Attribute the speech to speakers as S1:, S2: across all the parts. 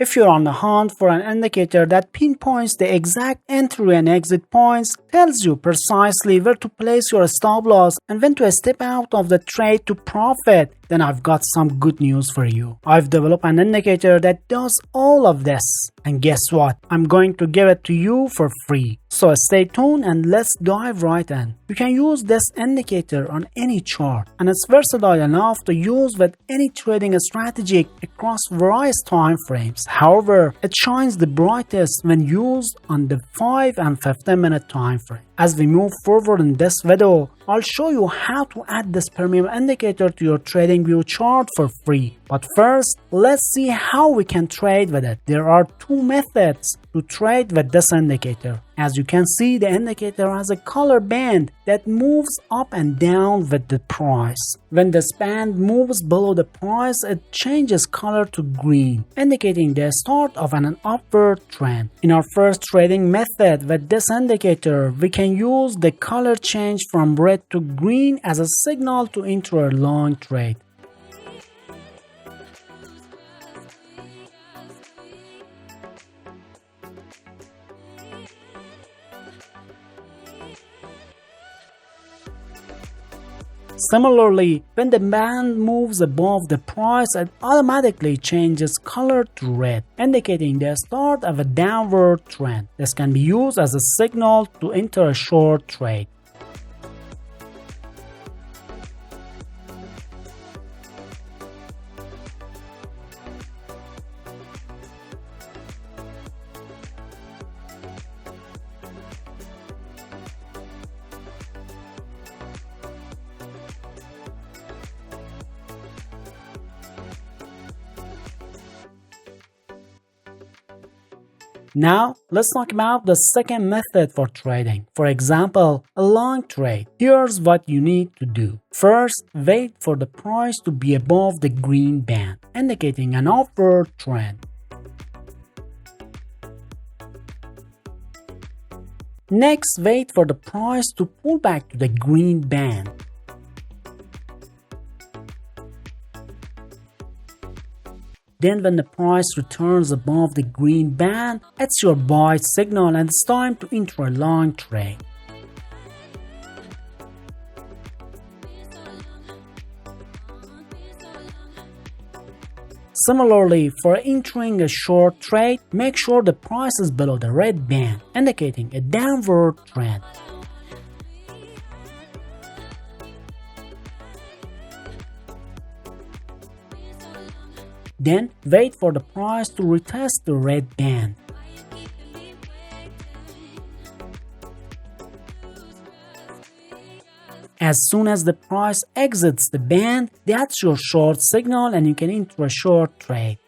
S1: If you're on the hunt for an indicator that pinpoints the exact entry and exit points, tells you precisely where to place your stop loss and when to step out of the trade to profit, then I've got some good news for you. I've developed an indicator that does all of this. And guess what? I'm going to give it to you for free. So stay tuned and let's dive right in. You can use this indicator on any chart, and it's versatile enough to use with any trading strategy across various time frames. However, it shines the brightest when used on the 5 and 15 minute time frame. As we move forward in this video, I'll show you how to add this premium indicator to your TradingView chart for free. But first, let's see how we can trade with it. There are two methods to trade with this indicator. As you can see, the indicator has a color band that moves up and down with the price. When this band moves below the price, it changes color to green, indicating the start of an upward trend. In our first trading method with this indicator, we can use the color change from red to green as a signal to enter a long trade. Similarly, when the band moves above the price, it automatically changes color to red, indicating the start of a downward trend. This can be used as a signal to enter a short trade. Now, let's talk about the second method for trading. For example, a long trade. Here's what you need to do. First, wait for the price to be above the green band, indicating an upward trend. Next, wait for the price to pull back to the green band. Then when the price returns above the green band, it's your buy signal and it's time to enter a long trade. Similarly, for entering a short trade, make sure the price is below the red band, indicating a downward trend. Then, wait for the price to retest the red band. As soon as the price exits the band, that's your short signal and you can enter a short trade.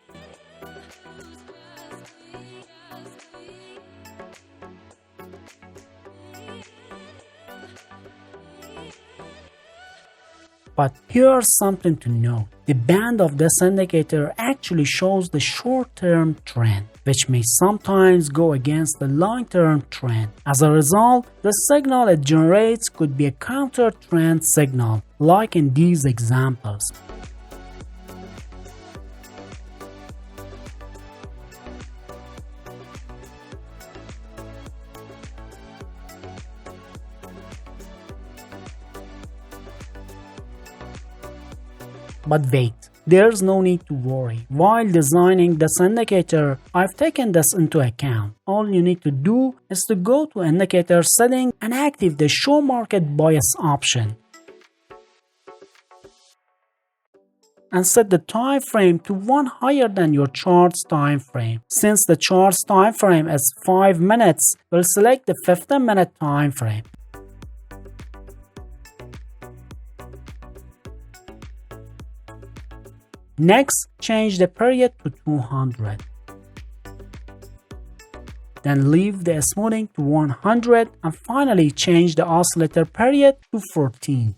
S1: But here's something to note. The band of this indicator actually shows the short-term trend, which may sometimes go against the long-term trend. As a result, the signal it generates could be a counter-trend signal, like in these examples. But wait, there's no need to worry. While designing this indicator, I've taken this into account. All you need to do is to go to indicator setting and activate the show market bias option. And set the time frame to one higher than your chart's time frame. Since the chart's time frame is 5 minutes, we'll select the 15-minute time frame. Next, change the period to 200. Then leave the smoothing to 100 and finally change the oscillator period to 14.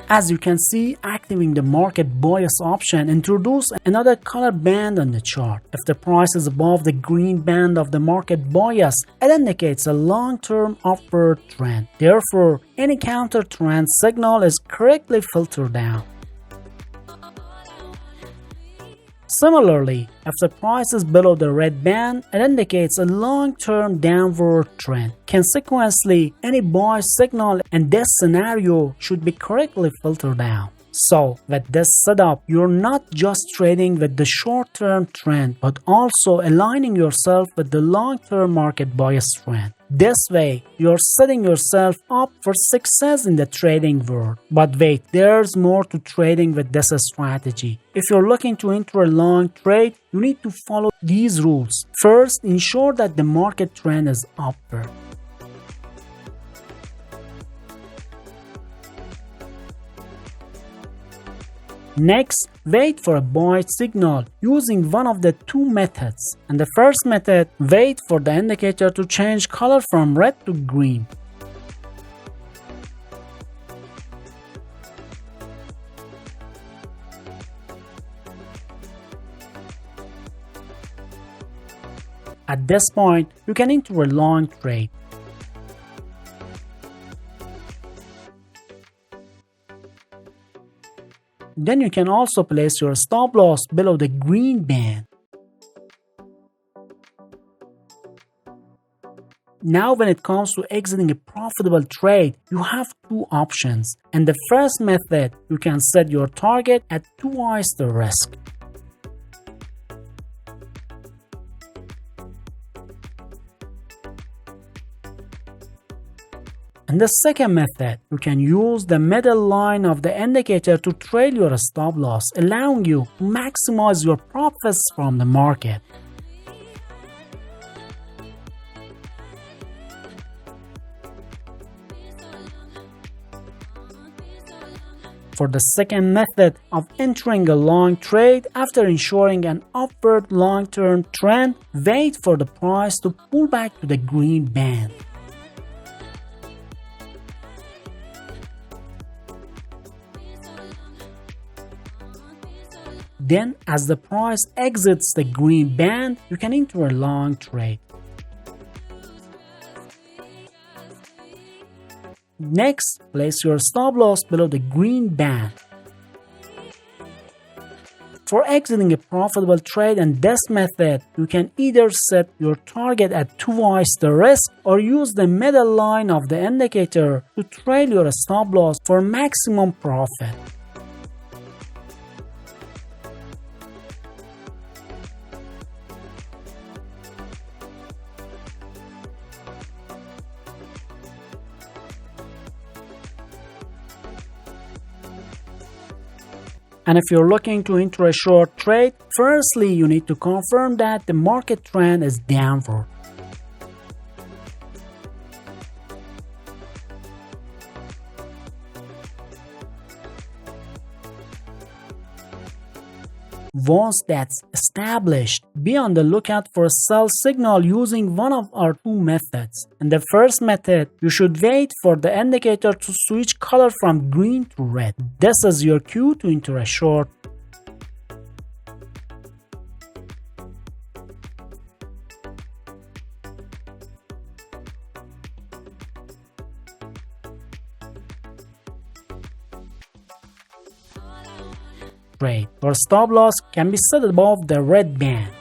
S1: As you can see, activating the market bias option introduces another color band on the chart. If the price is above the green band of the market bias, it indicates a long-term upward trend. Therefore, any counter-trend signal is correctly filtered down. Similarly, if the price is below the red band, it indicates a long-term downward trend. Consequently, any buy signal in this scenario should be correctly filtered out. So, with this setup, you're not just trading with the short-term trend, but also aligning yourself with the long-term market bias trend. This way, you're setting yourself up for success in the trading world. But wait, there's more to trading with this strategy. If you're looking to enter a long trade, you need to follow these rules. First, ensure that the market trend is upward. Next, wait for a buy signal using one of the two methods. In the first method, wait for the indicator to change color from red to green. At this point, you can enter a long trade. Then you can also place your stop loss below the green band. Now when it comes to exiting a profitable trade, you have two options. In the first method, you can set your target at twice the risk. In the second method, you can use the middle line of the indicator to trail your stop loss, allowing you to maximize your profits from the market. For the second method of entering a long trade, after ensuring an upward long-term trend, wait for the price to pull back to the green band. Then, as the price exits the green band, you can enter a long trade. Next, place your stop loss below the green band. For exiting a profitable trade in this method, you can either set your target at twice the risk or use the middle line of the indicator to trail your stop loss for maximum profit. And if you're looking to enter a short trade, firstly you need to confirm that the market trend is downward. Once that's established, be on the lookout for a sell signal using one of our two methods. In the first method, you should wait for the indicator to switch color from green to red. This is your cue to enter a short. Trade. Your stop loss can be set above the red band.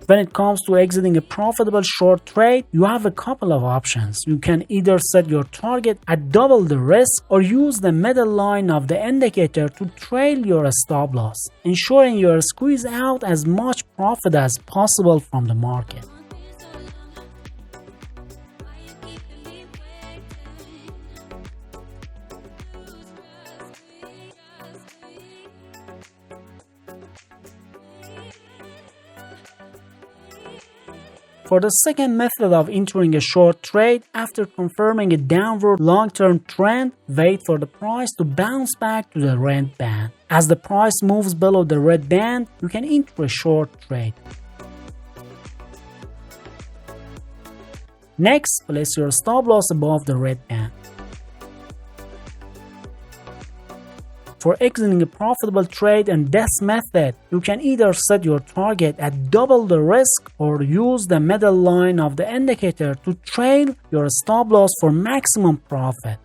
S1: When it comes to exiting a profitable short trade, you have a couple of options. You can either set your target at double the risk or use the middle line of the indicator to trail your stop loss, ensuring you squeeze out as much profit as possible from the market. For the second method of entering a short trade, after confirming a downward long-term trend, wait for the price to bounce back to the red band. As the price moves below the red band, you can enter a short trade. Next, place your stop loss above the red band. For exiting a profitable trade in this method, you can either set your target at double the risk or use the middle line of the indicator to trail your stop loss for maximum profit.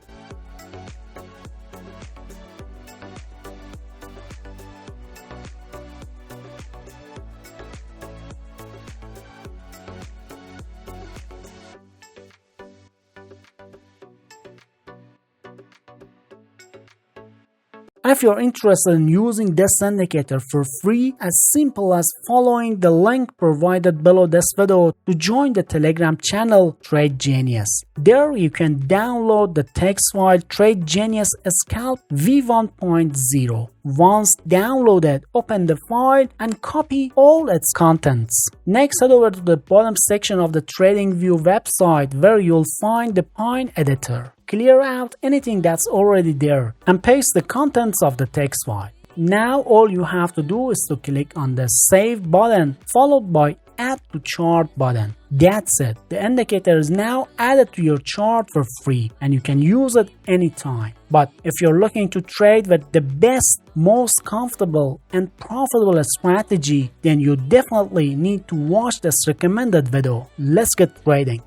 S1: If you're interested in using this indicator for free, as simple as following the link provided below this video to join the Telegram channel TradeGenius. There you can download the text file TradeGenius Scalp V1.0. Once downloaded, open the file and copy all its contents. Next, head over to the bottom section of the TradingView website where you'll find the Pine editor. Clear out anything that's already there and paste the contents of the text file. Now all you have to do is to click on the Save button followed by Add to Chart button. That's it. The indicator is now added to your chart for free and you can use it anytime. But if you're looking to trade with the best, most comfortable and profitable strategy, then you definitely need to watch this recommended video. Let's get trading.